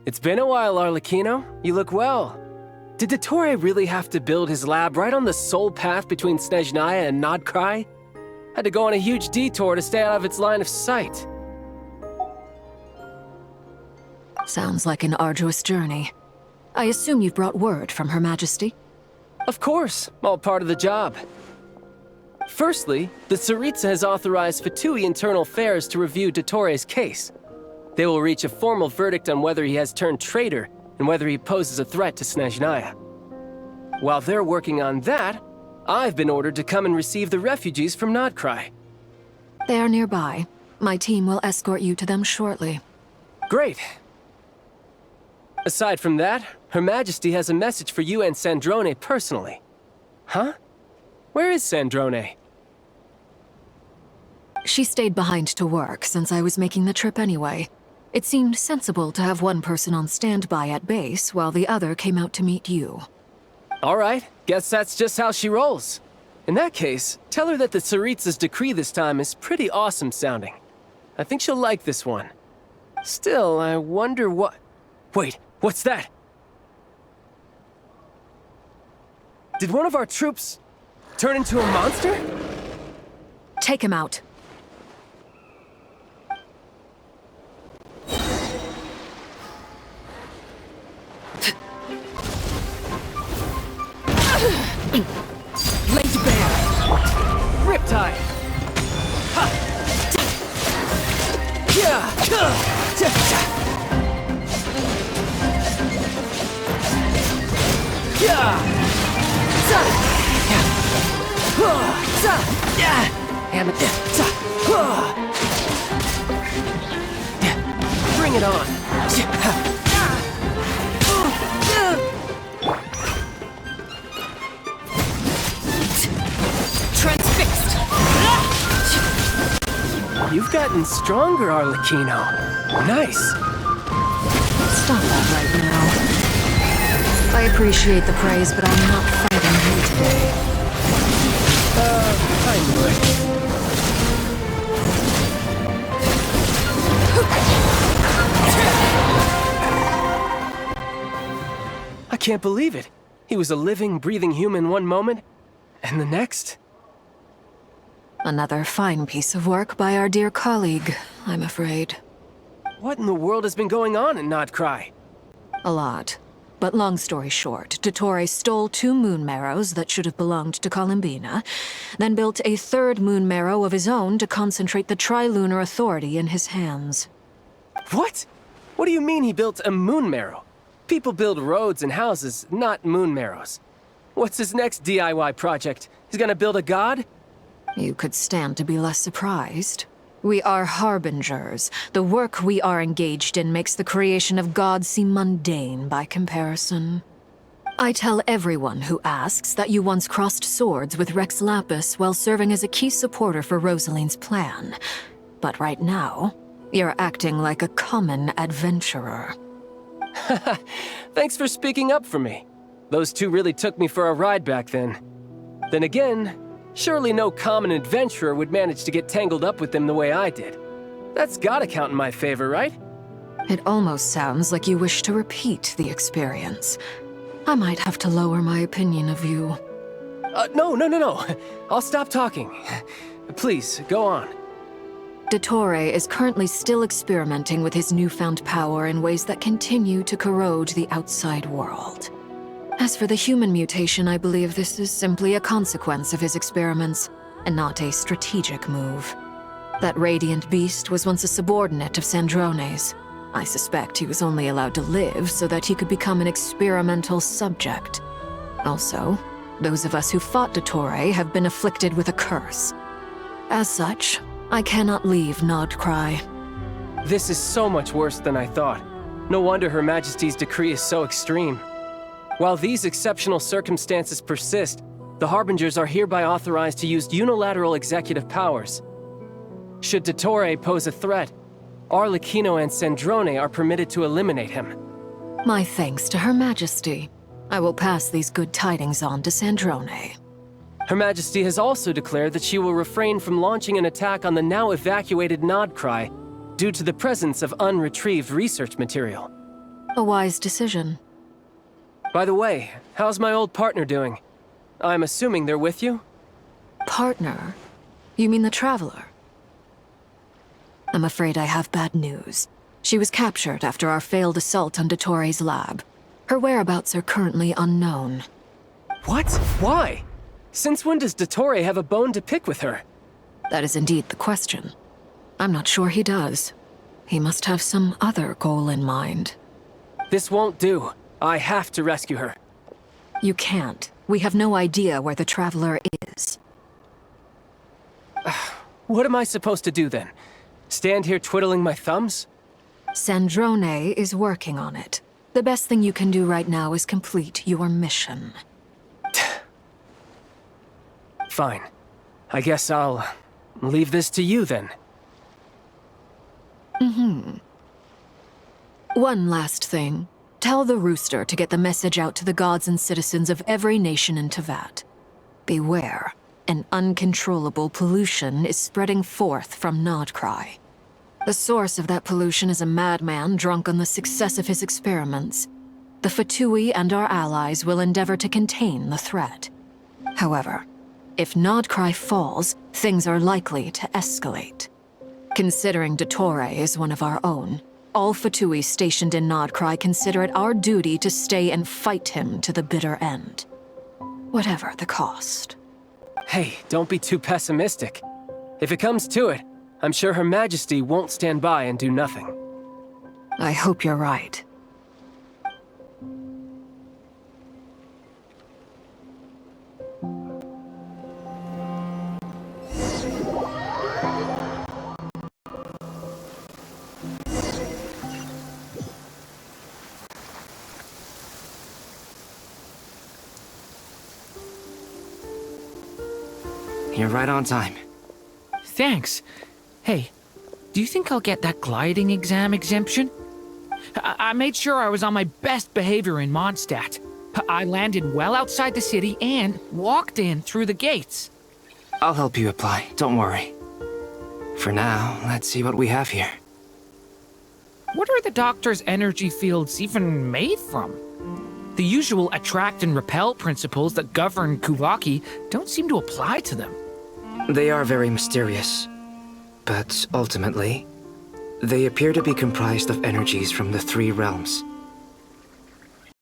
It's been a while, Arlecchino. You look well. Did Dottore really have to build his lab right on the sole path between Snezhnaya and Nodcry? Had to go on a huge detour to stay out of its line of sight. Sounds like an arduous journey. I assume you've brought word from Her Majesty? Of course, all part of the job. Firstly, the Tsaritsa has authorized Fatui Internal Affairs to review Dottore's case. They will reach a formal verdict on whether he has turned traitor and whether he poses a threat to Snezhnaya. While they're working on that, I've been ordered to come and receive the refugees from Nodcry. They are nearby. My team will escort you to them shortly. Great. Aside from that, Her Majesty has a message for you and Sandrone personally. Huh? Where is Sandrone? She stayed behind to work since I was making the trip anyway. It seemed sensible to have one person on standby at base while the other came out to meet you. All right, guess that's just how she rolls. In that case, tell her that the Tsaritsa's decree this time is pretty awesome sounding. I think she'll like this one. Still, I wonder what... Wait, what's that? Did one of our troops turn into a monster? Take him out. Laid bare! Riptide! Ha! Yeah! Bring it on! Transfixed! You've gotten stronger, Arlecchino. Nice. Stop that right now. I appreciate the praise, but I'm not fighting you today. I knew it. I can't believe it. He was a living, breathing human one moment, and the next? Another fine piece of work by our dear colleague, I'm afraid. What in the world has been going on in Nodcry? A lot. But long story short, Dottore stole 2 moon marrows that should have belonged to Columbina, then built a 3rd moon marrow of his own to concentrate the Trilunar Authority in his hands. What? What do you mean he built a moon marrow? People build roads and houses, not moon marrows. What's his next DIY project? He's gonna build a god? You could stand to be less surprised. We are harbingers. The work we are engaged in makes the creation of gods seem mundane by comparison. I tell everyone who asks that you once crossed swords with Rex Lapis while serving as a key supporter for Rosaline's plan. But right now, you're acting like a common adventurer. Thanks for speaking up for me. Those 2 really took me for a ride back then. Then again, surely no common adventurer would manage to get tangled up with them the way I did. That's gotta count in my favor, right? It almost sounds like you wish to repeat the experience. I might have to lower my opinion of you. No. I'll stop talking. Please, go on. Dottore is currently still experimenting with his newfound power in ways that continue to corrode the outside world. As for the human mutation, I believe this is simply a consequence of his experiments, and not a strategic move. That radiant beast was once a subordinate of Sandrone's. I suspect he was only allowed to live so that he could become an experimental subject. Also, those of us who fought Dottore have been afflicted with a curse. As such, I cannot leave Nodcry. This is so much worse than I thought. No wonder Her Majesty's decree is so extreme. While these exceptional circumstances persist, the Harbingers are hereby authorized to use unilateral executive powers. Should Dottore pose a threat, Arlecchino and Sandrone are permitted to eliminate him. My thanks to Her Majesty. I will pass these good tidings on to Sandrone. Her Majesty has also declared that she will refrain from launching an attack on the now evacuated Nodcry due to the presence of unretrieved research material. A wise decision. By the way, how's my old partner doing? I'm assuming they're with you? Partner? You mean the Traveler? I'm afraid I have bad news. She was captured after our failed assault on Dottore lab. Her whereabouts are currently unknown. What? Why? Since when does Dottore have a bone to pick with her? That is indeed the question. I'm not sure he does. He must have some other goal in mind. This won't do. I have to rescue her. You can't. We have no idea where the Traveler is. What am I supposed to do then? Stand here twiddling my thumbs? Sandrone is working on it. The best thing you can do right now is complete your mission. Fine. I guess I'll leave this to you then. One last thing. Tell the Rooster to get the message out to the gods and citizens of every nation in Tevat. Beware. An uncontrollable pollution is spreading forth from Nodcry. The source of that pollution is a madman drunk on the success of his experiments. The Fatui and our allies will endeavor to contain the threat. However, if Nodcry falls, things are likely to escalate. Considering Dottore is one of our own, all Fatui stationed in Nodcry consider it our duty to stay and fight him to the bitter end. Whatever the cost. Hey, don't be too pessimistic. If it comes to it, I'm sure Her Majesty won't stand by and do nothing. I hope you're right. You're right on time. Thanks. Hey, do you think I'll get that gliding exam exemption? I made sure I was on my best behavior in Mondstadt. I landed well outside the city and walked in through the gates. I'll help you apply, don't worry. For now, let's see what we have here. What are the doctor's energy fields even made from? The usual attract and repel principles that govern Kuvaki don't seem to apply to them. They are very mysterious, but ultimately, they appear to be comprised of energies from the three realms.